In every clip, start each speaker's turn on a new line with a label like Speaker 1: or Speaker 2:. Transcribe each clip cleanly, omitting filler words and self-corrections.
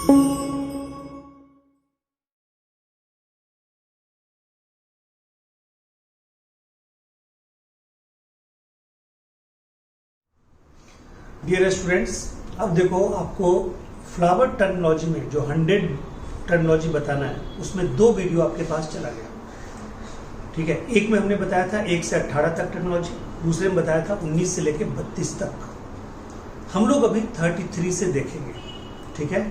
Speaker 1: Dear students, अब देखो आपको फ्लावर टर्मिनोलॉजी में जो 100 टर्मिनोलॉजी बताना है उसमें 2 वीडियो आपके पास चला गया। ठीक है, एक में हमने बताया था 1 से 18 तक टर्मिनोलॉजी, दूसरे में बताया था 19 से लेकर 32 तक। हम लोग अभी 33 से देखेंगे। ठीक है,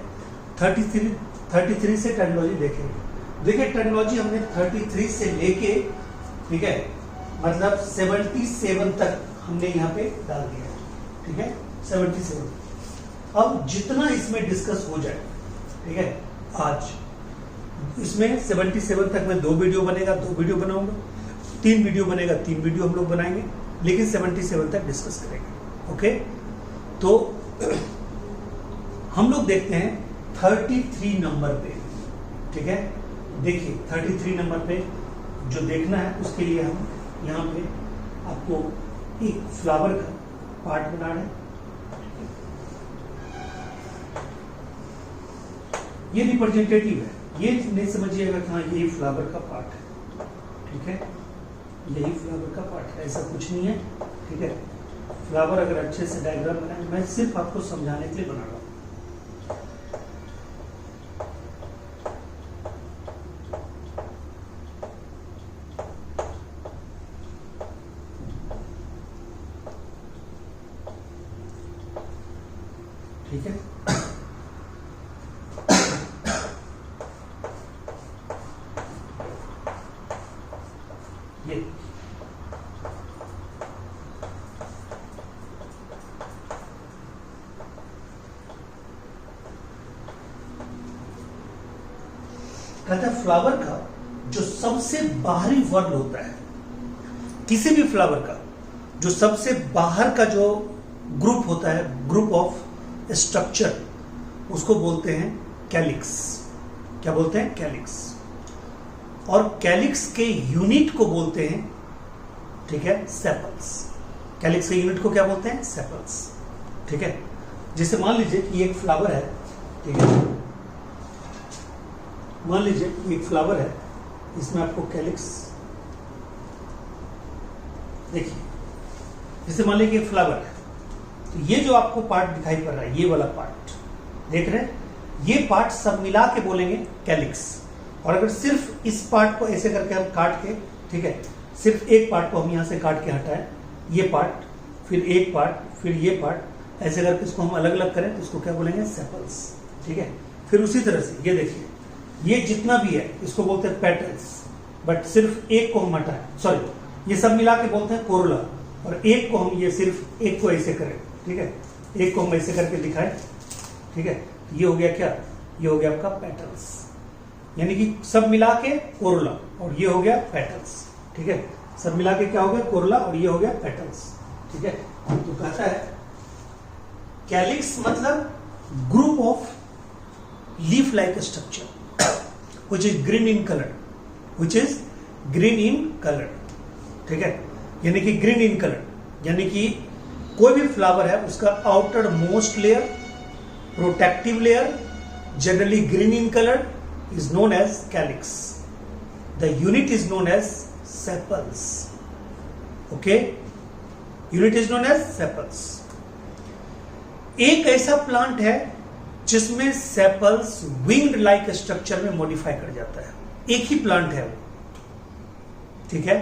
Speaker 1: 33 से टर्मिनोलॉजी देखेंगे। देखिए टर्मिनोलॉजी हमने 33 से लेके, ठीक है, मतलब 77 तक हमने यहाँ पे डाल दिया है। ठीक है, 77। अब जितना इसमें डिस्कस हो जाए, ठीक है, आज इसमें 77 तक में 2 वीडियो बनेगा, 2 वीडियो बनाऊंगा, 3 वीडियो बनेगा, 3 वीडियो हम लोग बनाएंगे, लेकिन 77 तक डिस्कस करेंगे। ओके, तो हम लोग देखते हैं 33 नंबर पे। ठीक है, देखिए 33 नंबर पे जो देखना है उसके लिए हम यहाँ पे आपको एक फ्लावर का पार्ट बनाना है। ये रिप्रेजेंटेटिव है, ये नहीं समझिएगा कि हाँ यही फ्लावर का पार्ट है। ठीक है, यही फ्लावर का पार्ट है, ऐसा कुछ नहीं है। ठीक है, फ्लावर अगर अच्छे से डायग्राम बनाए, मैं सिर्फ आपको समझाने के लिए बना रहा हूं। ठीक है, ये कहता है फ्लावर का जो सबसे बाहरी वर्ण होता है, किसी भी फ्लावर का जो सबसे बाहर का जो ग्रुप होता है, ग्रुप ऑफ स्ट्रक्चर, उसको बोलते हैं कैलिक्स। क्या बोलते हैं? कैलिक्स। और कैलिक्स के यूनिट को बोलते हैं, ठीक है, सेपल्स। कैलिक्स के यूनिट को क्या बोलते हैं? सेपल्स। ठीक है, जैसे मान लीजिए कि एक फ्लावर है। ठीक है, मान लीजिए एक फ्लावर है, इसमें आपको कैलिक्स, देखिए जैसे मान लीजिए एक फ्लावर है, तो ये जो आपको पार्ट दिखाई पड़ रहा है, ये वाला पार्ट देख रहे हैं, ये पार्ट सब मिला के बोलेंगे कैलिक्स। और अगर सिर्फ इस पार्ट को ऐसे करके हम काट के, ठीक है, सिर्फ एक पार्ट को हम यहां से काट के हटाएं, ये पार्ट, फिर एक पार्ट, फिर ये पार्ट, ऐसे करके इसको हम अलग अलग करें तो इसको क्या बोलेंगे? सेपल्स। ठीक है, फिर उसी तरह से ये देखिए, ये जितना भी है इसको बोलते हैं पेटल्स, बट सिर्फ एक को हम हटाएं, सॉरी ये सब मिला के बोलते हैं कोरोला, और एक को हम, ये सिर्फ एक को ऐसे करें, ठीक है, एक को हम ऐसे करके दिखाएं। ठीक है, ये हो गया क्या? ये हो गया आपका पेटल्स, यानी कि सब मिला के कोरोला, और ये हो गया पेटल्स। ठीक है, सब मिला के क्या हो गया? कोरोला, और ये हो गया पेटल्स। ठीक है, तो कहता है कैलिक्स मतलब group of leaf like structure which is green in color, which is green in color। ठीक है, यानी कि ग्रीन इन कलर, यानी कि कोई भी फ्लावर है उसका outer most layer, protective layer, generally green in colour, is known as calyx. The unit is known as sepals. Okay, unit is known as sepals। एक ऐसा प्लांट है जिसमें सेपल्स विंग्ड लाइक स्ट्रक्चर में modify कर जाता है। एक ही plant है वो, ठीक है,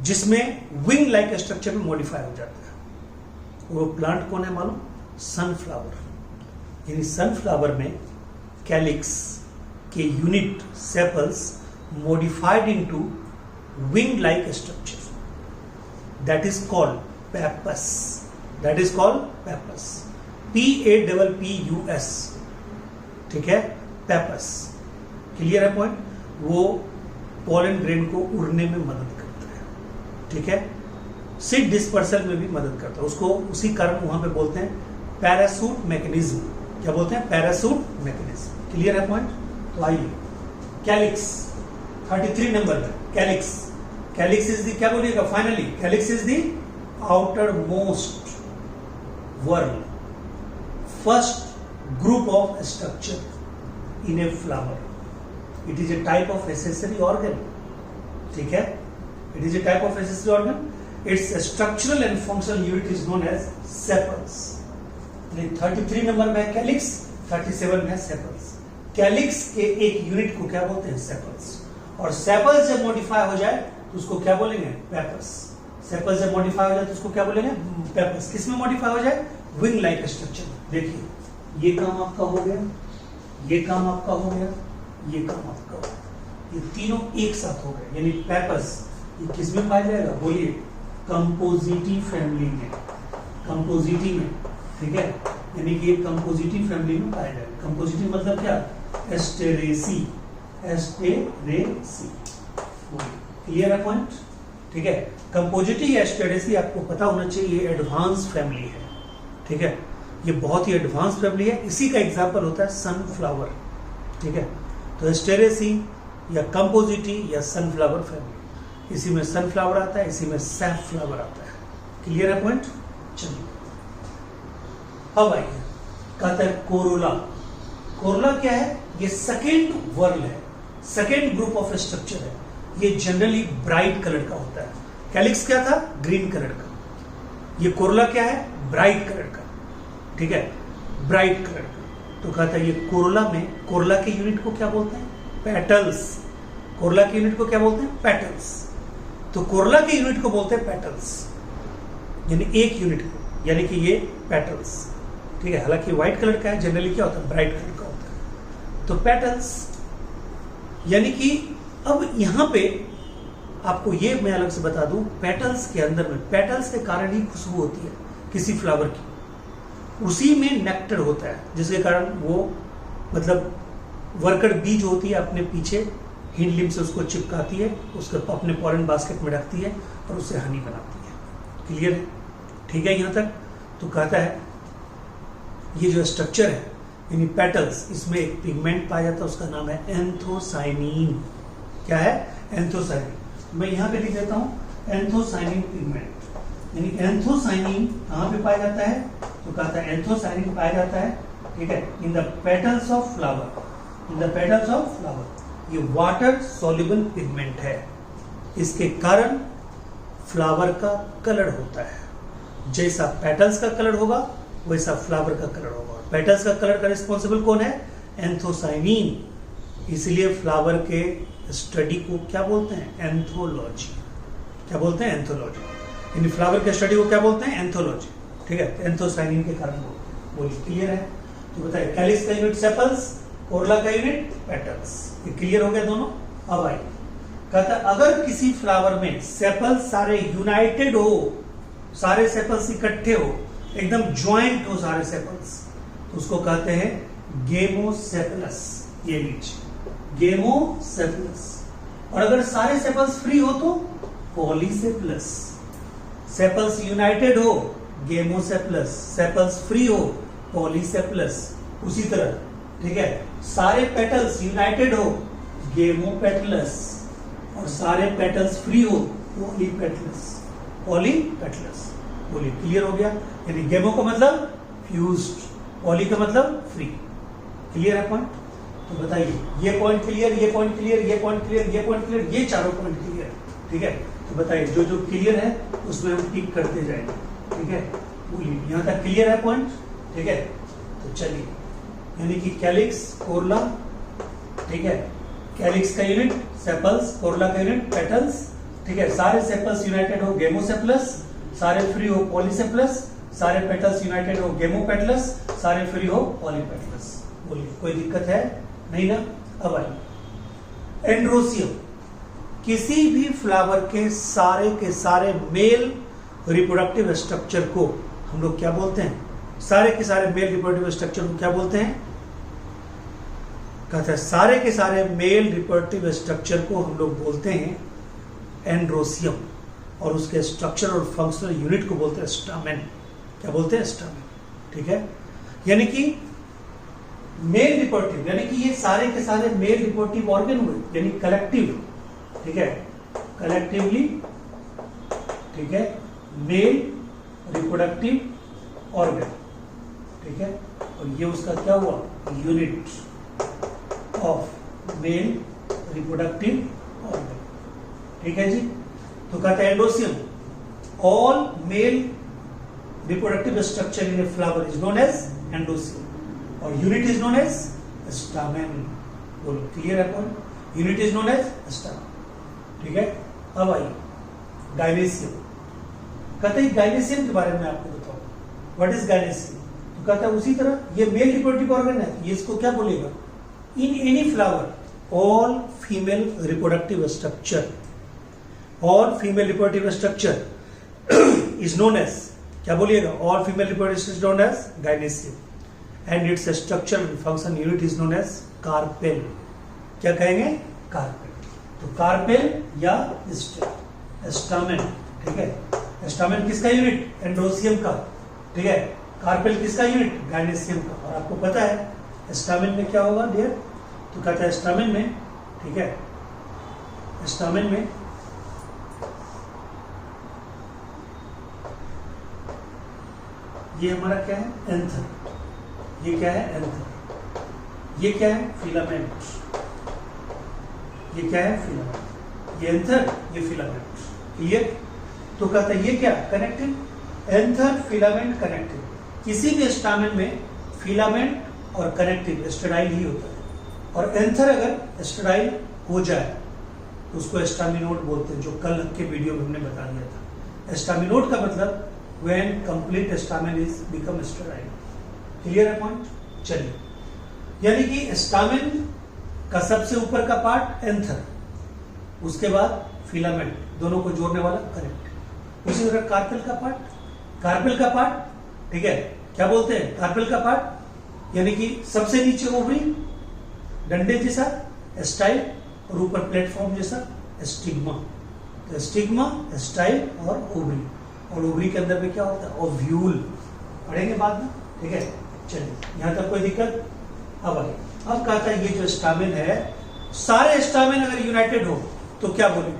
Speaker 1: जिसमें विंग लाइक स्ट्रक्चर में मॉडिफाई हो जाता है। वो प्लांट कौन है मालूम? सनफ्लावर। यानी सनफ्लावर में कैलिक्स के unit sepals modified into wing like structure, that is called pappus. That is called pappus, PAPPUS। ठीक है, पेपस। क्लियर है पॉइंट? वो पॉलन ग्रेन को उड़ने में मदद करता है। ठीक है, सीड डिस्पर्सल में भी मदद करता है उसको, उसी कारण वहां पे बोलते हैं पैरासूट मैकेनिज्म। क्या बोलते हैं? Parachute mechanism. क्लियर है पॉइंट? तो आइए, कैलिक्स 33 नंबर है। कैलिक्स, कैलिक्स इज दी, क्या बोलिएगा finally? Calyx is the outer most whorl, first group of structure in a flower. It is a type of accessory organ, ठीक है, it is a type of accessory organ. Its structural and functional unit is known as sepals. 33 number में है calyx, 37 में है sepals. Calyx के एक unit को क्या बोलते हैं? सेपल्स। और सेपल्स जब मॉडिफाई हो जाए तो उसको क्या बोलेंगे? पेपल्स। सेपल्स जब मॉडिफाई हो जाए तो उसको क्या बोलेंगे? पेपल्स। किसमें मॉडिफाई हो जाए? Wing like structure. देखिए, ये काम आपका हो गया, ये काम आपका हो गया, ये काम आपका हो गया, ये तीनों एक साथ हो गए, यानी पेपल्स। ये किसमें पाया जाएगा? बोलिए, कंपोजिटी फैमिली में, कंपोजिटी में, ठीक है, यानी कि ये कंपोजिटी फैमिली में पाया जाएगा। कंपोजिटी मतलब क्या? Asteraceae, Asteraceae. क्लियर है पॉइंट? ठीक है, कंपोजिटी या एस्टेरेसी आपको पता होना चाहिए, ये एडवांस फैमिली है, ठीक है, ये बहुत ही एडवांस फैमिली है। इसी का एग्जांपल होता है सनफ्लावर, ठीक है। तो एस्टेरेसी या कंपोजिटी या सनफ्लावर फैमिली, इसी में सनफ्लावर आता है, इसी में सैफफ्लावर आता है। क्लियर है पॉइंट? चलिए अब आइए, कहता है कोरोला। कोरोला क्या है? ये सेकेंड वर्ल है, सेकेंड ग्रुप ऑफ स्ट्रक्चर है। ये जनरली ब्राइट कलर का होता है। कैलिक्स क्या था? ग्रीन कलर का। ये कोरोला क्या है? ब्राइट कलर का, ठीक है, ब्राइट कलर का। तो कहता है ये कोरोला में, कोरोला के यूनिट को क्या बोलते हैं? पेटल्स। कोरोला के यूनिट को क्या बोलते हैं? पेटल्स। तो कोरोला के यूनिट को बोलते हैं पेटल्स, यानी एक यूनिट को, यानी कि ये पेटल्स, ठीक है। हालांकि व्हाइट कलर का है, जनरली क्या होता है? ब्राइट कलर का होता है। तो पेटल्स, यानी कि अब यहां पे आपको ये मैं अलग से बता दूं, पेटल्स के अंदर में, पेटल्स के कारण ही खुशबू होती है किसी फ्लावर की, उसी में नेक्टर होता है, जिसके कारण वो मतलब वर्कर बीज होती है अपने पीछे हिंड लिम्ब से उसको चिपकाती है, उसको अपने पॉलन बास्केट में रखती है और उससे हनी बनाती है। क्लियर है? ठीक है यहां तक? तो कहता है ये जो स्ट्रक्चर है यानी पेटल्स, इसमें एक पिगमेंट पाया जाता है, उसका नाम है एंथोसाइनिन। क्या है? एंथोसाइनिन। मैं यहां पे लिख देता हूं एंथोसाइनिन पिगमेंट। यानी एंथोसाइनिन कहां पे पाया जाता है? तो कहता है एंथोसाइनिन पाया जाता है, ठीक है, in the petals of flower. In the petals of flower. ये वाटर सॉल्युबल पिगमेंट है, इसके कारण फ्लावर का कलर होता है। जैसा पेटल्स का कलर होगा वैसा फ्लावर का कलर होगा। पेटल्स का कलर का रिस्पॉन्सिबल कौन है? एंथोसाइनिन। इसलिए फ्लावर के स्टडी को क्या बोलते हैं? एंथोलॉजी। क्या बोलते हैं? एंथोलॉजी। यानी फ्लावर के स्टडी को क्या बोलते हैं? एंथोलॉजी, ठीक है। एंथोसाइनिन के कारण बोलिए। क्लियर है? तो बताइए, कैलिक्स का यूनिट सेपल्स, कोरोला का यूनिट पेटल्स। ये क्लियर हो गया दोनों? अब आइए, कहता है अगर किसी फ्लावर में सेपल्स सारे यूनाइटेड हो, सारे सेपल्स इकट्ठे हो, एकदम ज्वाइंट हो सारे सेपल्स, तो उसको कहते हैं गेमोसेपलस। ये लीजिए, गेमोसेपलस। और अगर सारे सेपल्स फ्री हो तो पॉलीसेपलस। सेपल्स यूनाइटेड हो गेमोसेपलस, सेपल्स फ्री हो पॉलीसेपलस। उसी तरह, ठीक है, सारे पेटल्स यूनाइटेड हो गेमोपेटलस, और सारे पेटल्स फ्री हो पॉलीपेटलस। पॉलीपेटलस। बोलिए, क्लियर हो गया? यानी गेमो का मतलब फ्यूज्ड, पॉली का मतलब फ्री। क्लियर है पॉइंट? तो बताइए, ये पॉइंट क्लियर, ये पॉइंट क्लियर, ये पॉइंट क्लियर, ये पॉइंट क्लियर, ये चारों पॉइंट क्लियर, ठीक है। तो बताइए, जो जो क्लियर है उसमें हम टिक करते जाएंगे, ठीक है। बोलिए, यहां तक क्लियर है पॉइंट? ठीक है। तो चलिए, यानी कि कैलिक्स, कोरोला, ठीक है, कैलिक्स का यूनिट सेपल्स, कोरोला का यूनिट पेटल्स, ठीक है। सारे सेपल्स यूनाइटेड हो गेमोसेपलस, सारे फ्री हो पॉलीसेपलस, सारे पेटल्स यूनाइटेड हो गेमोपेटलस, सारे फ्री हो पॉलीपेटलस। बोलिए, कोई दिक्कत है? नहीं ना? अब आइए, एंड्रोसियम। किसी भी फ्लावर के सारे मेल रिप्रोडक्टिव स्ट्रक्चर को हम लोग क्या बोलते हैं? सारे के सारे मेल रिप्रोडक्टिव स्ट्रक्चर को क्या बोलते हैं? कहते हैं सारे के सारे मेल रिप्रोडक्टिव स्ट्रक्चर को हम लोग बोलते हैं एंड्रोसियम, और उसके स्ट्रक्चर और फंक्शनल यूनिट को बोलते हैं स्टामेन। क्या बोलते हैं? स्टामेन, ठीक है। यानी कि मेल रिप्रोडक्टिव, यानी कि ये सारे के सारे मेल रिप्रोडक्टिव ऑर्गन हुए, यानी कलेक्टिव, ठीक है, कलेक्टिवली, ठीक है, मेल रिप्रोडक्टिव ऑर्गन, ठीक है। और ये उसका क्या हुआ, unit of male reproductive organ. ठीक है जी। तो कहते हैं androecium, all male reproductive structure in a flower is known as androecium और unit is known as stamen. बोलो क्लियर है कौन, unit is known as stamen. ठीक है। अब आइए गाइनेसियम। कहते हैं गाइनेसियम के बारे में आपको बताओ, व्हाट इज गाइनेसियम। तो कहता है उसी तरह ये मेल रिप्रोडक्टिव ऑर्गन है, ये इसको क्या बोलेगा, in any flower all female reproductive structure, all female reproductive structure is known as, क्या बोलिएगा, all female reproductive is known as gynoecium and its structure function unit is known as carpel. क्या कहेंगे, carpel. तो carpel या stamen. ठीक है। Stamen किसका unit, एंडोसियम का। ठीक है। कार्पेल किसका यूनिट, गाइनेसियम का। और आपको पता है स्टामेन में क्या होगा डियर, तो कहता है स्टामेन में, ठीक है, स्टामेन में ये हमारा क्या है, एंथर। ये क्या है, एंथर। ये क्या है, फिलामेंट। ये क्या है, फिलामेंट। ये एंथर, ये फिलामेंट। क्लियर। तो कहता है ये क्या, कनेक्टिव, एंथर फिलामेंट कनेक्टिव। किसी भी स्टामेन में फिलामेंट और कनेक्टिव स्टेराइल ही होता है, और एंथर अगर स्टेराइल हो जाए तो उसको स्टामिनोड बोलते हैं, जो कल के वीडियो में हमने बता दिया था। स्टामिनोड का मतलब when complete stamen is become sterile। Clear है पॉइंट। चलिए, यानी कि स्टामेन का सबसे ऊपर का पार्ट एंथर, उसके बाद फिलामेंट, दोनों को जोड़ने वाला कनेक्ट। उसी तरह कार्पेल का पार्ट, कार्पेल का पार्ट, ठीक है, क्या बोलते हैं, कार्पेल का पार्ट यानी कि सबसे नीचे ओवरी, डंडे जैसा स्टाइल, और ऊपर प्लेटफॉर्म जैसा स्टिग्मा। तो स्टिग्मा, स्टाइल और ओवरी, और ओवरी के अंदर में क्या होता है, ओव्यूल। पढ़ेंगे बाद में। ठीक है। चलिए, यहां तक कोई दिक्कत। अब आइए, अब कहता है ये जो स्टामेन है, सारे स्टामेन अगर यूनाइटेड हो तो क्या बोलेंगे,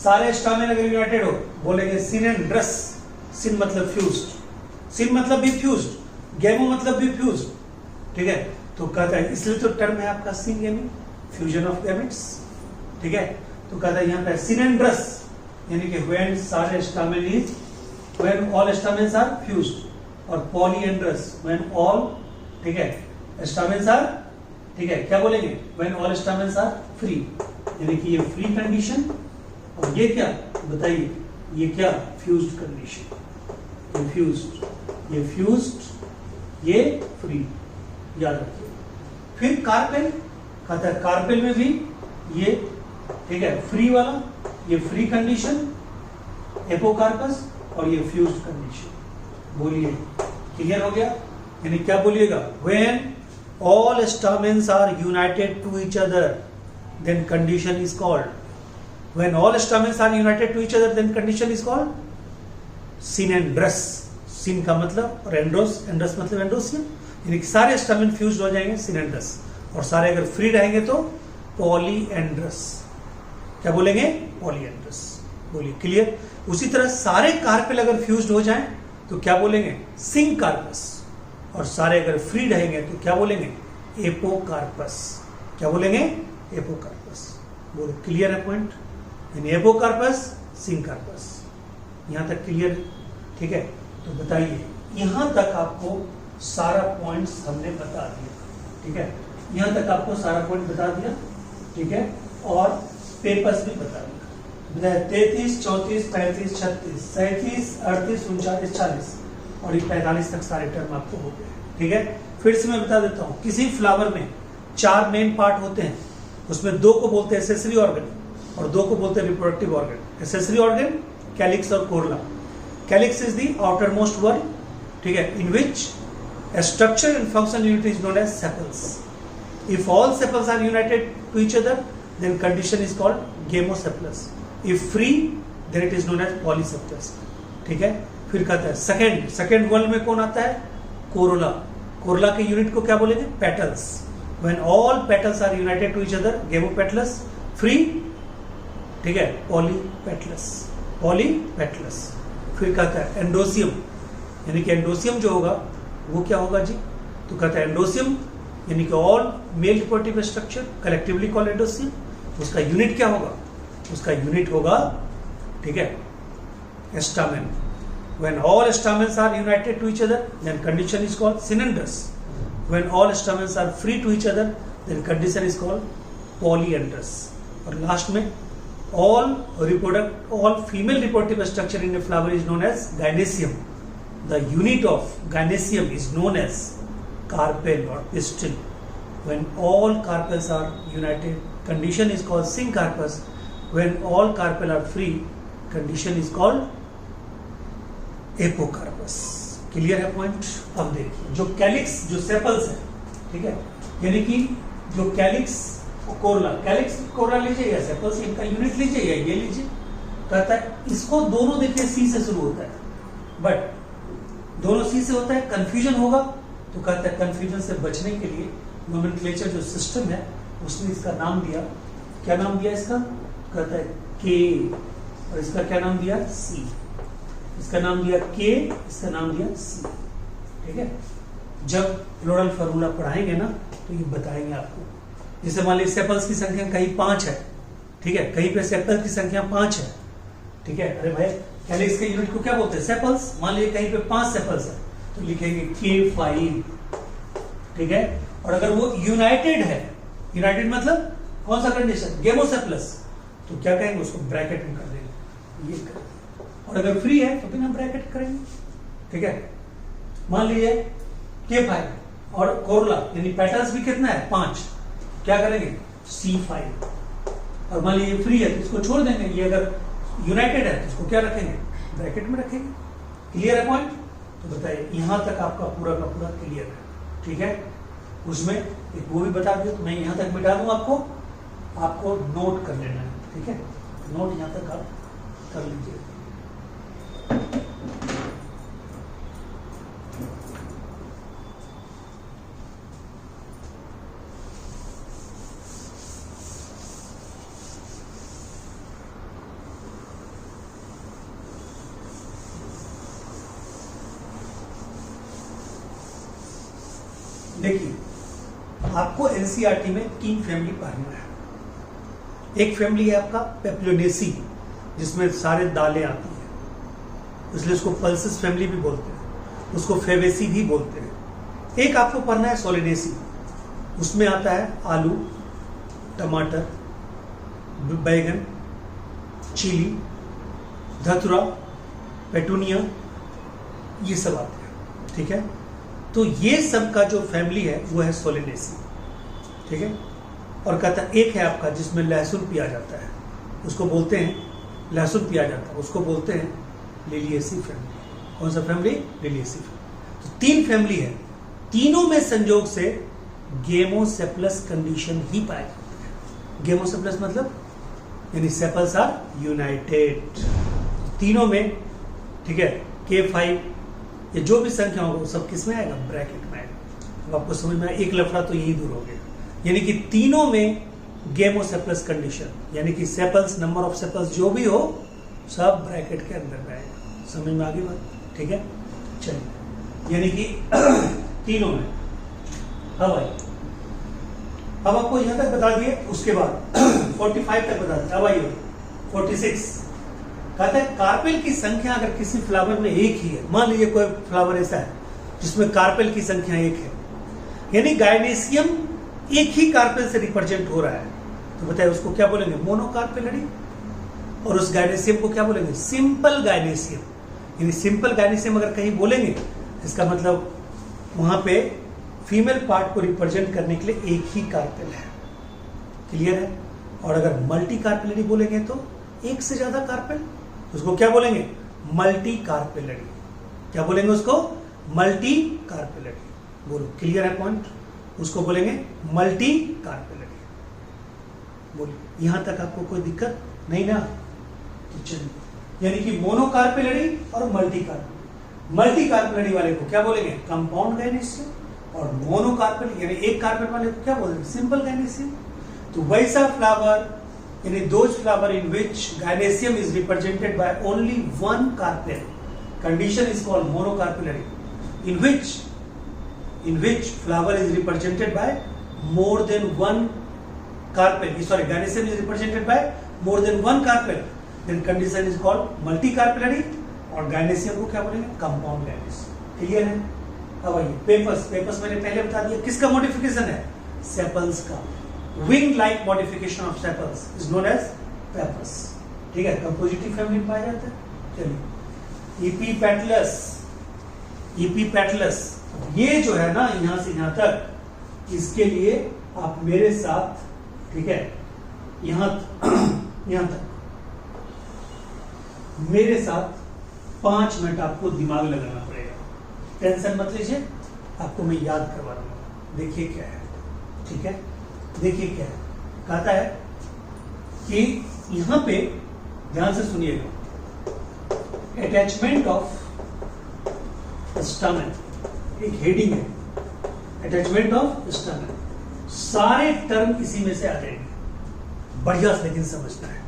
Speaker 1: सारे स्टामेन अगर यूनाइटेड हो बोलेंगे सिनेंड्रस। सिन मतलब फ्यूज्ड, सिन मतलब भी फ्यूज्ड, गैमो मतलब भी फ्यूज्ड। ठीक है। तो कहता है, इसलिए तो टर्म है आपका सिनगेमी, फ्यूजन ऑफ गैमेट्स। ठीक है। तो कहता है यहां पे सिनेंड्रस यानी कि व्हेन सारे stamen is, when all stamens are fused, और polyandrous when all, ठीक है, stamens are, ठीक है, क्या बोलेंगे, when all stamens are free, यानी कि ये फ्री कंडीशन, और ये क्या बताइए, ये क्या, फ्यूज्ड कंडीशन। ये फ्यूज्ड, ये फ्यूज्ड, ये फ्री, याद रखिए। फिर कार्पेल, कहता है कार्पेल में भी ये, ठीक है, फ्री वाला, ये फ्री कंडीशन, एपोकार्पस, और ये फ्यूज्ड कंडीशन। बोलिए, क्लियर हो गया। यानी क्या बोलिएगा, when all stamens are united to each other then condition is called, when all stamens are united to each other then condition is called synandrous. Syn का मतलब, और एंड्रोस, एंड्रस मतलब एंडोसियम, यानी कि सारे स्टामेन फ्यूज्ड हो जाएंगे, सिनेंड्रस, और सारे अगर फ्री रहेंगे तो पॉलीएंड्रस। क्या बोलेंगे, पॉलीएंड्रस। बोलिए, क्लियर। उसी तरह सारे कार्पेल अगर फ्यूज्ड हो जाएं तो क्या बोलेंगे, सिंकार्पस, और सारे अगर फ्री रहेंगे तो क्या बोलेंगे, एपोकार्पस। क्या बोलेंगे, एपोकार्पस। बोलो, क्लियर है पॉइंट। यानी एपोकार्पस, सिंकार्पस। यहां तक क्लियर। ठीक है। तो बताइए, यहां तक आपको सारा पॉइंट्स हमने बता दिया। ठीक है, यहां तक आपको सारा पॉइंट बता दिया। ठीक है, और पेपर्स भी बता दिया। 33, 34, 35, 36, 37, 38, 39, 40 और ये 45 तक सारे टर्म आपको हो गए। ठीक है। फिर से मैं बता देता हूं, किसी फ्लावर में 4 मेन पार्ट होते हैं, उसमें 2 को बोलते हैं एसेसरी ऑर्गन और 2 को बोलते हैं reproductive organ. Accessory organ calyx और corolla. Calyx is the outermost wall, ठीक है, in which structure and function unit is known as sepals. If all sepals are united to each other then condition is called gamosepalous. If free, then it is known as polycephalus। ठीक है। फिर कहता है second world में कौन आता है, Corolla. Corolla के यूनिट को क्या बोलेंगे, petals. When all petals are united to each other, gamopetalous. Free, ठीक है, पॉलीपेटलस, पॉलीपेटलस। फिर कहता है एंडोसियम, यानी कि एंडोसियम जो होगा वो क्या होगा जी, तो कहता है एंडोसियम, यानी कि all male reproductive structure collectively called एंडोसियम। उसका यूनिट क्या होगा? उसका यूनिट होगा, ठीक है, stamen. When all stamens are united to each other, then condition is called synandrous. When all stamens are free to each other, then condition is called polyandrous. और last में all female reproductive structure in a flower is known as gynoecium. The unit of gynoecium is known as carpel or pistil. When all carpels are united, condition is called syncarpus. When all carpel are free, condition is called apocarpous. Clear है point? अब देखिए जो calyx, जो sepals है, ठीक है, यानी कि जो कैलिक्स कोरला, कैलिक्स कोरला लीजिए या सेपल्स, इनका यूनिट लीजिए या ये लीजिए। कहता है इसको दोनों देखिए सी से शुरू होता है, बट दोनों सी से होता है, कंफ्यूजन होगा। तो कहता है कंफ्यूजन से बचने के लिए नोमेनक्लेचर जो सिस्टम है उसने इसका नाम दिया, क्या नाम दिया इसका? कहता है के, और इसका क्या नाम दिया? सी। इसका नाम दिया के, इसका नाम दिया सी, ठीक है। जब फ्लोरल फार्मूला पढ़ाएंगे ना तो ये बताएंगे आपको। जैसे मान लीजिए सेपल्स की संख्या कहीं 5 है, ठीक है, कहीं पे सेपल्स की संख्या 5 है, ठीक है। अरे भाई पहले इसके यूनिट को क्या बोलते हैं? सेपल्स। मान लीजिए कहीं पे 5 सेपल्स है तो लिखेंगे K5, ठीक है। और अगर वो यूनाइटेड है, यूनाइटेड मतलब कौन सा कंडीशन? गेमोसेप्लस, तो क्या कहेंगे? उसको ब्रैकेट में कर देंगे, ये कर। और अगर फ्री है तो बिना ब्रैकेट करेंगे, ठीक है। मान लीजिए K5 और कोरला यानी पेटल्स भी कितना है? 5, क्या करेंगे? C5। और मान लीजिए फ्री है तो इसको छोड़ देंगे, ये अगर यूनाइटेड है तो इसको क्या रखेंगे? ब्रैकेट में रखेंगे। क्लियर है पॉइंट? तो बताइए यहां तक आपका पूरा का पूरा क्लियर है, ठीक है। उसमें एक वो भी बता दिया, तो मैं यहां तक बिठा दूं, आपको नोट कर लेना है, ठीक है। नोट यहां तक आप कर लीजिए। देखिए आपको एनसीईआरटी में 3 फैमिली पढ़ना है। एक फैमिली है आपका पेप्लोनेसी, जिसमें सारे दालें आती हैं, इसलिए उसको पल्सेस फैमिली भी बोलते हैं, उसको फेवेसी भी बोलते हैं। एक आपको पढ़ना है सोलिनेसी, उसमें आता है आलू, टमाटर, बैगन, चिली, धतुरा, पेटूनिया, ये सब आते हैं, ठीक है। तो ये सब का जो फैमिली है वो है सोलिनेसी, ठीक है। और कहता है एक है आपका जिसमें लहसुन पिया जाता है, उसको बोलते हैं, लहसुन पिया जाता है उसको बोलते हैं लिलिएसी फैमिली। कौन सा फैमिली? Liliaceae family. तो 3 फैमिली है, तीनों में संयोग से गेमोसेप्लस कंडीशन ही पाया जाता है। गेमोसेप्लस मतलब यानी सेपल्स आर यूनाइटेड, तीनों में, ठीक है। K5 ये जो भी संख्या होगा वो सब किस में आएगा? ब्रैकेट में आएगा। अब आपको समझ में आया, एक लफड़ा तो यही दूर हो गया, यानी कि तीनों में गेमोसेप्लस कंडीशन, यानी कि सेपल्स, नंबर ऑफ सेपल्स जो भी हो सब ब्रैकेट के अंदर में आएगा। समझ में आ गई बात? ठीक है, चलिए, यानी कि तीनों में। अब आइए, अब आपको यहां तक बता दिए, उसके बाद 45 तक बता दिए। अब आइए 46, कहते हैं कार्पेल की संख्या अगर किसी फ्लावर में एक ही है, मान लीजिए कोई फ्लावर ऐसा है जिसमें कार्पेल की संख्या 1 है, यानी गायनेसियम एक ही कार्पेल से रिप्रेजेंट हो रहा है, तो बताइए उसको क्या बोलेंगे? मोनोकार्पेलरी। और उस गायनेसियम को क्या बोलेंगे? सिंपल गायनेसियम। यानी सिंपल गायनेसियम अगर कहीं बोलेंगे इसका मतलब वहां पे फीमेल पार्ट को रिप्रेजेंट करने के लिए एक ही कार्पेल है। क्लियर है? और अगर मल्टी कार्पेलरी बोलेंगे तो एक से ज्यादा कार्पेल, उसको क्या बोलेंगे? Multi carpellary. क्या बोलेंगे उसको? Multi carpellary. बोलो, क्लियर है पॉइंट? उसको बोलेंगे मल्टी कार्पेलरी। बोलिए, यहां तक आपको कोई दिक्कत नहीं ना? तो चलिए, यानी कि मोनोकार्पेलरी और मल्टी कार्पेलरी। मल्टी कार्पेलरी वाले को क्या बोलेंगे? कंपाउंड गायनेसियम। और मोनोकार्पेल यानी एक कार्पेल वाले को क्या बोलेंगे? सिंपल गायनेसियम। तो वैसा फ्लावर, यानी those flower in which gynoecium is represented by only one carpel, condition is called monocarpellary, in in which flower is represented by more than one carpel. Sorry, gynoecium is represented by more than one carpel. Then condition is called multicarpellary और gynoecium को क्या बोलेंगे? Compound gynoecium. Clear है? अब आइए papers. Papers मैंने पहले बता दिया किसका मॉडिफिकेशन है? सेपल्स का. Wing like modification of sepals is known as pappus. ठीक है, कंपोजिटिव फैमिली में पाया जाता है. चलिए इपीपेटलस. इपीपेटलस ये जो है ना यहां से यहां तक, इसके लिए आप मेरे साथ, ठीक है, यहां तक मेरे साथ 5 मिनट आपको दिमाग लगाना पड़ेगा. टेंशन मत लीजिए, आपको मैं याद करवा रहा हूं. देखिए क्या है, ठीक है, देखिए क्या है. कहता है कि यहां पे ध्यान से सुनिएगा, अटैचमेंट ऑफ स्टमन एक हेडिंग है. अटैचमेंट ऑफ स्टमन, सारे टर्म इसी में से आ जाएंगे. बढ़िया से लेकिन समझना है.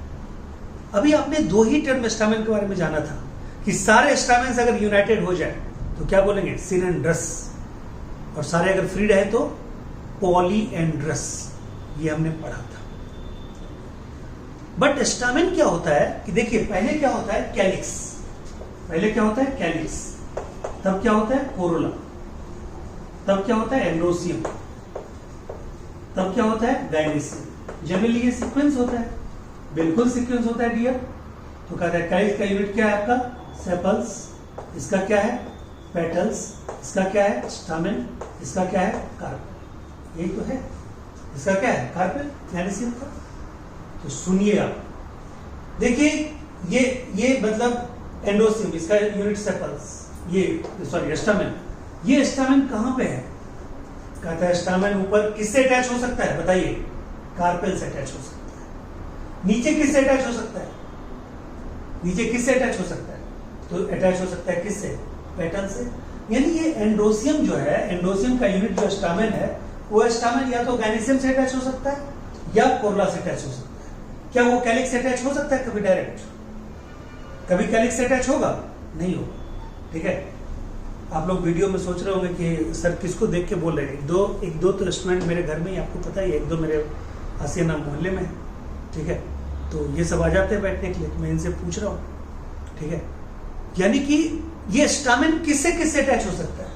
Speaker 1: अभी आपने 2 ही टर्म स्टामेन के बारे में जाना था कि सारे स्टामेन्स अगर यूनाइटेड हो जाए तो क्या बोलेंगे? सिनेंड्रस. और सारे अगर फ्री रहे तो पॉलीएंड्रस. ये हमने पढ़ा था. बट स्टामेन क्या होता है कि देखिए, पहले क्या होता है? कैलिक्स. पहले क्या होता है? कैलिक्स. तब क्या होता है? कोरोला. तब क्या होता है? एंडोसियम. तब क्या होता है? गाइनेसियम. जनरली ये सीक्वेंस होता है. बिल्कुल सीक्वेंस होता है डियर. तो कहता है कैलिक्स का यूनिट क्या है आपका? सेपल्स. इसका क्या है? पेटल्स. इसका क्या है? स्टामेन. इसका क्या है? कार्पेल. यही तो है. इसका क्या है? कार्पेल. गाइनेसियम का. तो सुनिए आप, देखिए ये मतलब एंडोसियम, इसका यूनिट सेपल्स. ये सॉरी स्टामेन. ये स्टामेन कहां पे है? कहता है स्टामेन ऊपर किससे अटैच हो सकता है? बताइए. कार्पेल से अटैच हो सकता है. नीचे किससे अटैच हो सकता है? नीचे किससे अटैच हो सकता है? तो अटैच हो सकता है किससे? पेटल से. यानी ये एंडोसियम जो है, एंडोसियम का यूनिट जो स्टामेन है, वो स्टामेन या तो गाइनेसियम से अटैच हो सकता है या कोरला से अटैच हो सकता है. क्या वो कैलिक्स से अटैच हो सकता है कभी डायरेक्ट? कभी कैलिक्स से अटैच होगा? नहीं होगा. ठीक है. आप लोग वीडियो में सोच रहे होंगे कि सर किसको देख के बोल रहे हैं. एक दो तो स्टूडेंट मेरे घर में ही, आपको पता ही है, 1-2 मेरे आसियाना मोहल्ले में. ठीक है, तो ये सब आ जाते हैं बैठने के लिए, तो मैं इनसे पूछ रहा हूं. ठीक है, यानी कि ये स्टामेन किससे किससे अटैच हो सकता है?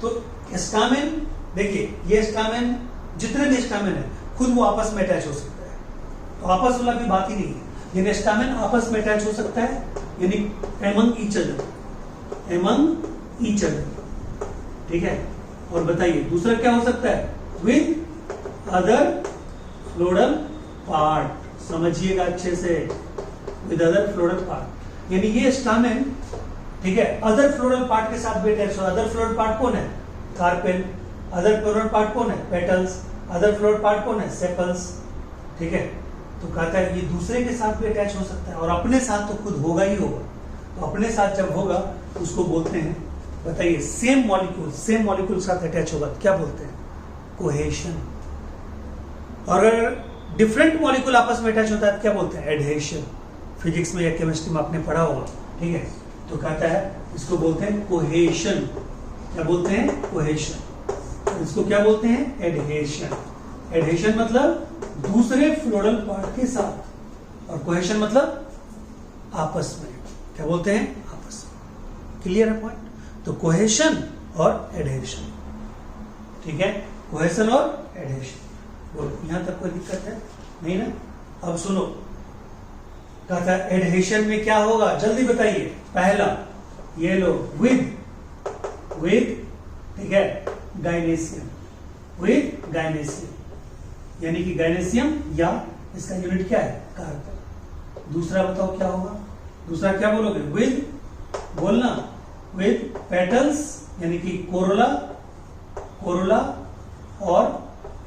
Speaker 1: तो स्टामेन, देखिए ये स्टामेन, जितने भी स्टामेन है खुद वो आपस में अटैच हो सकता है. तो आपस वाला भी बात ही नहीं है. यानी स्टामेन आपस में अटैच हो सकता है, यानी among each other. Among each other. ठीक है. और बताइए दूसरा क्या हो सकता है? With other floral part. समझिएगा अच्छे से, विद अदर फ्लोरल पार्ट. यानी ये स्टामेन, ठीक है, अदर फ्लोरल पार्ट के साथ भी अटैच हो. अदर फ्लोरल पार्ट कौन है? कार्पेल. अदर फ्लोरल पार्ट कौन है? पेटल्स. अदर फ्लोरल पार्ट कौन है? सेपल्स. ठीक है. तो कहता है ये दूसरे के साथ भी अटैच हो सकता है, और अपने साथ तो खुद होगा ही होगा. तो अपने साथ जब होगा उसको बोलते हैं, बताइए, सेम मॉलिक्यूल साथ अटैच होगा तो क्या बोलते हैं? कोहेशन. और अगर डिफरेंट मॉलिक्यूल आपस में अटैच होता है तो क्या बोलते हैं? एडहेशन. फिजिक्स में या केमिस्ट्री में आपने पढ़ा होगा. ठीक है. तो कहता है इसको बोलते हैं कोहेशन. क्या बोलते हैं? कोहेशन. इसको क्या बोलते हैं? एडहेशन. एडहेशन मतलब दूसरे फ्लोरल पार्ट के साथ, और कोहेशन मतलब आपस में. क्या बोलते हैं? आपस में. क्लियर है पॉइंट? तो कोहेशन और एडहेशन. ठीक है, कोहेशन और एडहेशन. बोलो, यहां तक कोई दिक्कत है? नहीं ना? अब सुनो, कहता है एडहेशन में क्या होगा? जल्दी बताइए. पहला ये लो, विद, ठीक है, गाइनेसियम. विद गाइनेसियम, यानी कि गाइनेसियम या इसका यूनिट क्या है? कार्पेल. दूसरा बताओ क्या होगा? दूसरा क्या बोलोगे? विद, बोलना, विद पेटल्स, यानी कि कोरोला और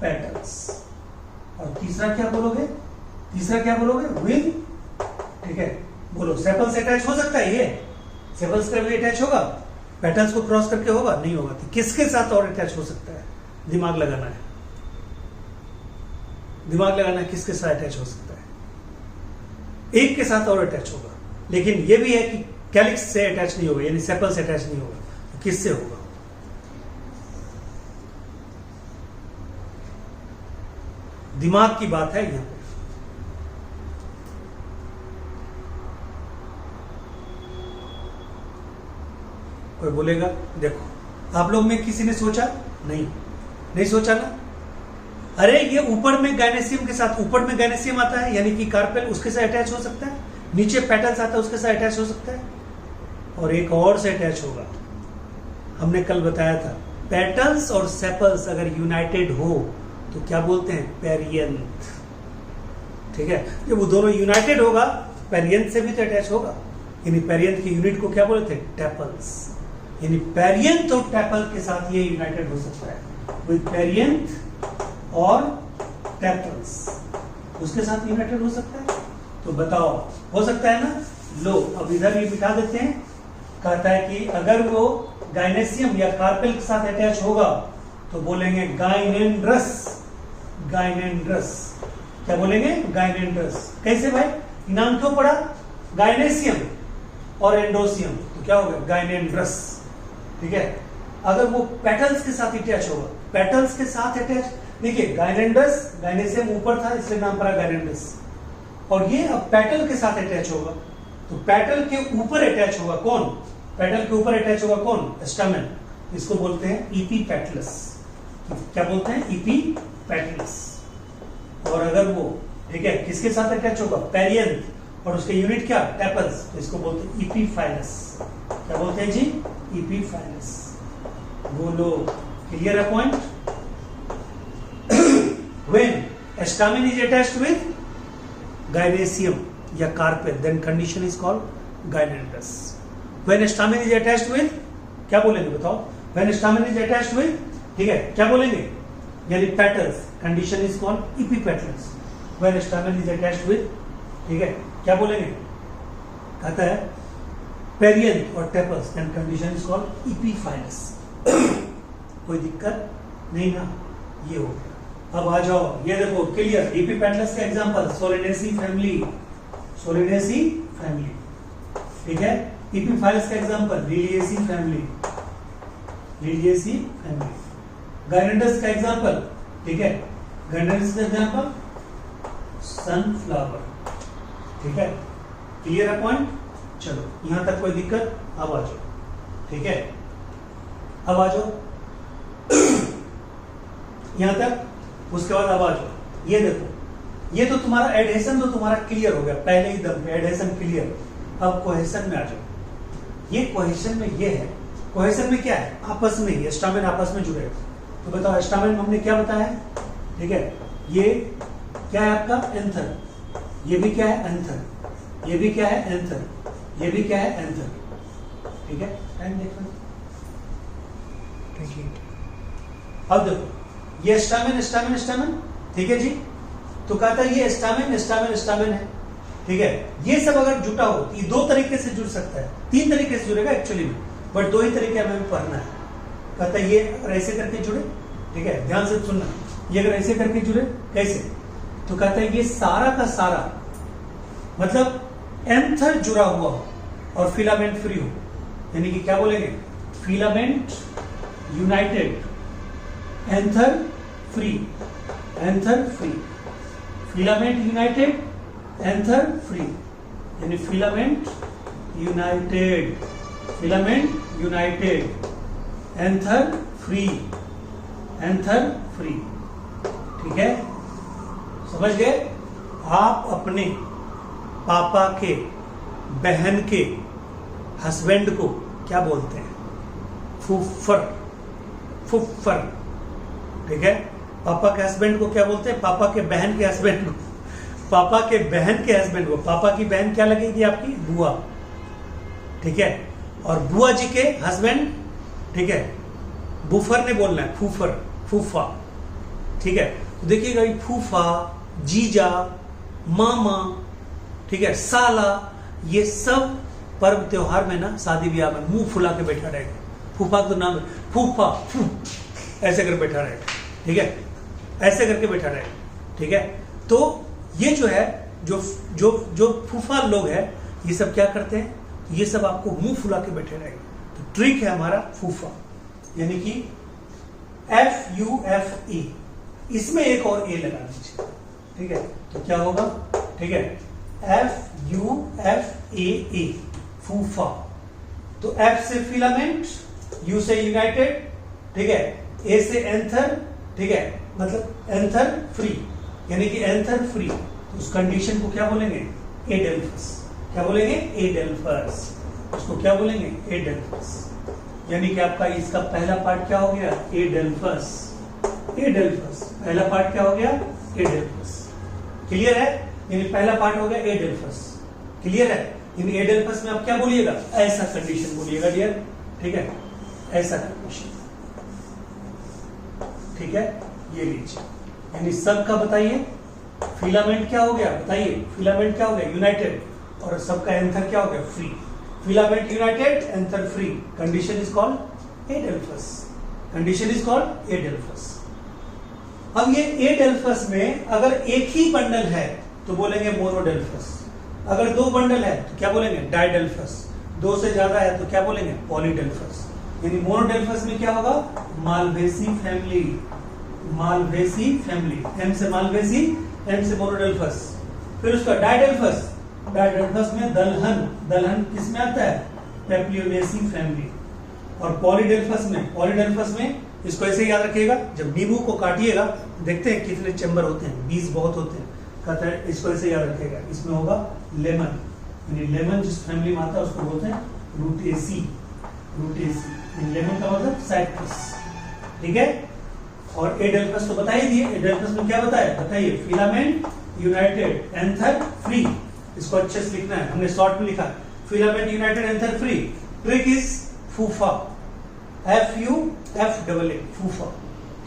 Speaker 1: पेटल्स. और तीसरा क्या बोलोगे? विद, ठीक है, बोलो. सेपल्स अटैच हो सकता है? ये सेपल्स का भी अटैच होगा? पेटल्स को क्रॉस करके होगा? नहीं होगा. तो किसके साथ और अटैच हो सकता है? दिमाग लगाना है. किसके साथ अटैच हो सकता है? एक के साथ और अटैच होगा. लेकिन यह भी है कि कैलिक्स से अटैच नहीं होगा, यानी सेपल से अटैच नहीं होगा. तो किससे होगा? दिमाग की बात है यहाँ पे। कोई बोलेगा देखो आप लोग में किसी ने सोचा नहीं सोचा ना। अरे ये ऊपर में गायनेसियम के साथ, ऊपर में गायनेसियम आता है यानी कि कार्पेल, उसके साथ अटैच हो सकता है। नीचे पेटल्स आता है उसके साथ अटैच हो सकता है, और एक और से अटैच होगा। हमने कल बताया था पेटल्स और सेपल्स अगर यूनाइटेड हो तो क्या बोलते हैं, पेरियंथ। ठीक है, जब वो दोनों यूनाइटेड होगा पेरियंथ से भी तो अटैच होगा, यानी पेरियंथ की यूनिट को क्या बोलते हैं, टेपल्स। यानी पेरियंथ और टेपल के साथ ये यूनाइटेड हो सकता है, विद पेरियंथ और टेपल्स उसके साथ यूनाइटेड हो सकता है। तो बताओ हो सकता है ना। लो अब इधर ये बिठा देते हैं। कहता है कि अगर वो गायनेसियम या कार्पेल के साथ अटैच होगा तो बोलेंगे गाइनेंड्रस। गाइनेंड्रस क्या बोलेंगे, गाइनेंड्रस। कैसे भाई, नाम क्यों पड़ा, गायनेसियम और एंडोसियम, तो क्या होगा, गाइनेंड्रस। ठीक है, अगर वो पेटल्स के साथ अटैच होगा, पेटल्स के साथ अटैच, देखिए गाइनेंड्रस, गायनेसियम ऊपर था इसलिए नाम पड़ा गाइनेंड्रस, और ये अब पेटल के साथ अटैच होगा तो पेटल के ऊपर अटैच होगा कौन, पेटल के ऊपर अटैच होगा कौन, स्टैमेन। इसको बोलते हैं इपीपेटलस। क्या बोलते हैं, इपीपेटलस। और अगर वो ठीक है किसके साथ अटैच होगा, पेरियंथ, और उसके यूनिट क्या, टेपल्स, तो इसको बोलते हैं इपीफाइलस। क्या बोलते हैं जी, इपीफाइलस। बोलो क्लियर है point. When stamen is attached with gynecium या carpel, then condition is called gynandrous. When stamen is attached with, क्या बोलेंगे बताओ, when stamen is attached with, ठीक है क्या बोलेंगे, यानी petals, condition is called epipetalous. When stamen is attached with, ठीक है क्या बोलेंगे, कहता है perianth और tepals, then condition is called epiphilous. कोई दिक्कत नहीं ना, ये हो गया। अब आ जाओ, ये देखो क्लियर, एपिपेटलस का example Solanaceae family, Solanaceae family. ठीक है, एपिफाइलस का example Liliaceae family, Liliaceae family. Gynandrous का एग्जांपल, ठीक है, गायनेंड्रस का एग्जांपल सनफ्लावर। ठीक है, क्लियर है पॉइंट। चलो यहां तक कोई दिक्कत, अब आ जाओ। ठीक है, अब आ जाओ यहां तक। उसके बाद अब आ जाओ, ये देखो, ये तो तुम्हारा एडहेशन तो तुम्हारा क्लियर हो गया पहले ही दम पे, एडहेशन क्लियर। अब कोहेशन में आ जाओ। ये कोहेशन में ये है, कोहेशन में क्या है, आपस में ही स्टामेन आपस में जुड़े। तो बताओ स्टामेन में हमने क्या बताया, ठीक है, ये क्या है आपका एंथर, ये भी क्या है एंथर, ये भी क्या है एंथर, ये भी क्या है एंथर। ठीक है, टाइम देखो। अब देखो ये स्टामेन स्टामेन स्टामेन, ठीक है जी। तो कहता है ये स्टामेन स्टामेन स्टामेन है। ठीक है, ये सब अगर जुटा हो ये दो तरीके से जुड़ सकता है, तीन तरीके से जुड़ेगा एक्चुअली में, बट दो ही तरीके हमें पढ़ना है। कहता है ये अगर ऐसे करके जुड़े, ठीक है ध्यान से सुनना, ये अगर ऐसे करके जुड़े कैसे, तो कहता है ये सारा का सारा मतलब एंथर जुड़ा हुआ हो और फिलामेंट फ्री हो, यानी कि क्या बोलेंगे, filament united, anther free, anther free, filament united, anther free, यानी filament united, filament united, anther free, anther free. ठीक है, समझ गए। आप अपने पापा के बहन के हस्बैंड को क्या बोलते हैं, फुफ्फर, फुफ्फर। ठीक है, पापा के हस्बैंड को क्या बोलते हैं, पापा के बहन के हस्बैंड को, पापा के बहन के हस्बैंड को, पापा की बहन क्या लगेगी आपकी, बुआ। ठीक है, और बुआ जी के हस्बैंड, ठीक है, बुफर ने बोलना है, फूफर, फूफा। ठीक है, तो देखिएगा फूफा, जीजा, मामा, ठीक है, साला, ये सब पर्व त्योहार में ना, शादी ब्याह में मुंह फुला के बैठा रहेगा। फूफा का तो नाम है फूफा, फू ऐसे कर बैठा रहेगा। ठीक है, ऐसे करके बैठा रहेगा। ठीक है, तो ये जो है, जो जो जो फूफा लोग हैं, ये सब क्या करते हैं, ये सब आपको मुंह फुला के बैठे रहेंगे। तो ट्रिक है हमारा फूफा, यानी कि FUFE, इसमें एक और ए लगा दीजिए, ठीक है। तो क्या होगा, ठीक है, FUFAA, फूफा। तो F से फिलामेंट, U से यूनाइटेड, ठीक है, A से एंथर, ठीक है, मतलब एंथर फ्री, यानी कि एंथर फ्री। तो उस कंडीशन को क्या बोलेंगे, एडेल्फस। क्या बोलेंगे, एडेल्फस। उसको क्या बोलेंगे, एडेल्फस। यानी कि आपका इसका पहला पार्ट क्या हो गया, एडेल्फस। एडेल्फस पहला पार्ट क्या हो गया, एडेल्फस। क्लियर है, यानी पहला पार्ट हो गया एडेल्फस। क्लियर है, यानी एडेल्फस में आप क्या बोलिएगा, ऐसा कंडीशन बोलिएगा डियर, ठीक है, ऐसा कंडीशन, ठीक है। ये लीजिए, यानी सबका बताइए फिलामेंट क्या हो गया, बताइए फिलामेंट क्या हो गया, यूनाइटेड, और सबका एंथर क्या हो गया, free. Filament united, anther free, condition is called adelphous. Condition is called adelphous. अब ये एडेल्फस में अगर एक ही बंडल है तो बोलेंगे मोनोडेल्फस। अगर दो बंडल है तो क्या बोलेंगे, डाइडेल्फस। दो से ज्यादा है तो क्या बोलेंगे, पॉलीडेल्फस। यानी मोनोडेल्फस में क्या होगा, malvaceae family. Malvaceae family, M से मालवेसी, एम से मोनोडेल्फस। फिर उसका डाइडेल्फस, डाइडेल्फस में दलहन। दलहन किस में आता है, पेप्लियोनेसी फैमिली। और पॉलीडेल्फस में, पॉलीडेल्फस में इसको ऐसे याद रखिएगा, जब नींबू को काटिएगा देखते हैं कितने चैम्बर होते हैं, 20 बहुत होते हैं, कहता है इसको ऐसे याद रखिएगा। इसमें होगा लेमन, यानी लेमन जिस फैमिली में आता है उसको बोलते हैं रूटेसी। रूटेसी, लेमन का मतलब साइट्रस, ठीक है। और एडेल्फस तो बता ही दिए, एडेल्फस में क्या बताया, बताइए, फिलामेंट यूनाइटेड, एंथर फ्री। इसको अच्छे से लिखना है, हमने शॉर्ट में लिखा, filament united, anther free. Trick is फूफा, FUFAA, फूफा,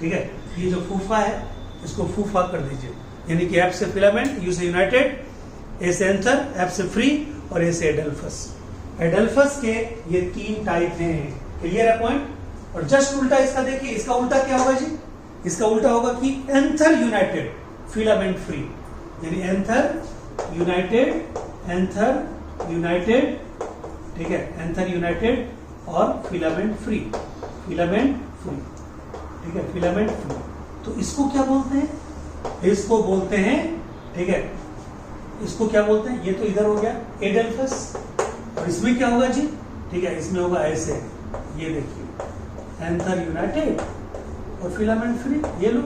Speaker 1: ठीक है। ये जो फूफा है इसको फूफा कर दीजिए, यानी कि F से फिलामेंट, U से यूनाइटेड, A से एंथर, F से फ्री और A से एडेल्फस। एडेल्फस के ये 3 टाइप हैं। क्लियर है पॉइंट। और जस्ट उल्टा इसका देखिए, इसका उल्टा क्या होगा जी, इसका उल्टा होगा कि एंथर यूनाइटेड, फिलामेंट फ्री, यानी एंथर यूनाइटेड, एंथर यूनाइटेड, ठीक है, एंथर यूनाइटेड और फिलामेंट फ्री, फिलामेंट फ्री, ठीक है, फिलामेंट फ्री। तो इसको क्या बोलते हैं, इसको बोलते हैं, ठीक है, इसको क्या बोलते हैं, ये तो इधर हो गया एडेल्फस, और इसमें क्या होगा जी, ठीक है, इसमें होगा ऐसे, ये देखिए, एंथर यूनाइटेड और फिलामेंट फ्री। ये लो,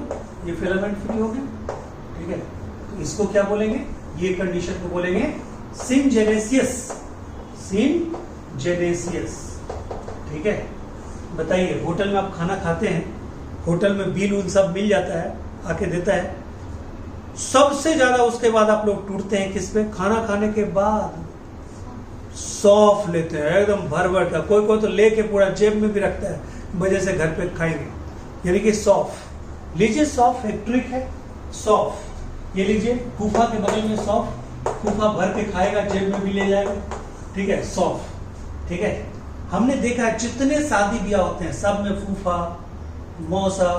Speaker 1: ये फिलामेंट फ्री हो गया, ठीक है। तो इसको क्या बोलेंगे, ये कंडीशन को बोलेंगे सिनजेनेसियस। सिनजेनेसियस, ठीक है। बताइए, होटल में आप खाना खाते हैं, होटल में बिल उन सब मिल जाता है, आके देता है, सबसे ज्यादा उसके बाद आप लोग टूटते हैं किस पे, खाना खाने के बाद सौंफ लेते हैं एकदम भर भर का, कोई कोई तो लेके पूरा जेब में भी रखता है, वजह से घर पे खाएंगे, यानी कि सौंफ लीजिए। सौंफ एक ट्रिक है, सौंफ ये लीजिए, फूफा के बगल में सौंफ, फूफा भर के खाएगा, जेब में भी ले जाएगा, ठीक है, सौंफ, ठीक है। हमने देखा है जितने शादी ब्याह होते हैं सब में फूफा, मौसा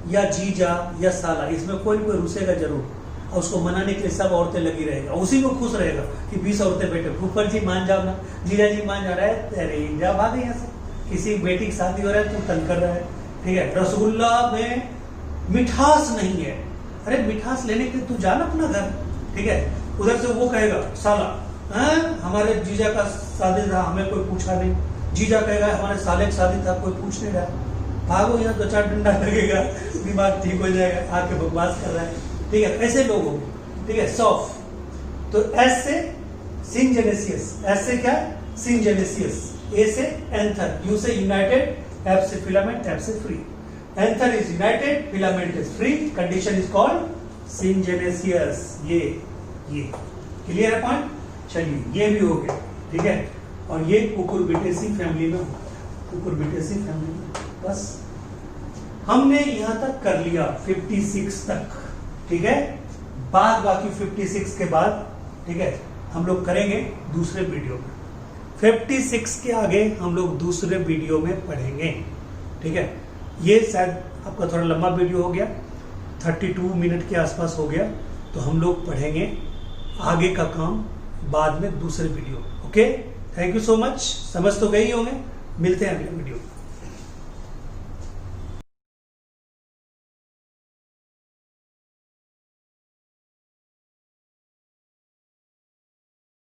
Speaker 1: या जीजा या साला, इसमें कोई कोई रुसेगा जरूर, और उसको मनाने के लिए सब औरतें लगी रहेगा, उसी में खुश रहेगा कि 20 औरतें बैठे, फूफर जी मान जाओ ना, जीजा जी मान जा रहा है, अरे जा भागे यहाँ से, किसी बेटी की शादी हो रहा है तो तंग कर रहा है, ठीक है। रसगुल्ला में मिठास नहीं है, अरे मिठास लेने के लिए तू जाना अपना घर, ठीक है। उधर से वो कहेगा साला, हमारे जीजा का शादी था हमें कोई पूछा नहीं, जीजा कहेगा हमारे साले की शादी था कोई पूछ नहीं रहा, भागो यहाँ 2-4 डंडा लगेगा, दिमाग ठीक हो जाएगा, आके बकवास कर रहा है, ठीक है। ऐसे लोग हो, ठीक है, सॉफ। तो एस से सिनजेनेसियस, एस से क्या, सिनजेनेसियस, ए से एंथर, यू से यूनाइटेड, एफ से फिलामेंट, एफ से free. Anther is united, filament is free, condition is called syngenesious. ये क्लियर है पॉइंट। चलिए ये भी हो गया, ठीक है। और ये कुकुरबिटेसी फैमिली में होता है, कुकुरबिटेसी फैमिली में। बस हमने यहां तक कर लिया 56 तक, ठीक है। बाद बाकी 56 के बाद, ठीक है, हम लोग करेंगे दूसरे वीडियो में। 56 के आगे हम लोग दूसरे वीडियो में पढ़ेंगे, ठीक है। ये शायद आपका थोड़ा लंबा वीडियो हो गया, 32 मिनट के आसपास हो गया, तो हम लोग पढ़ेंगे आगे का काम बाद में दूसरे video. Okay, thank you so much. समझ तो गए ही होंगे, मिलते हैं अगले वीडियो में।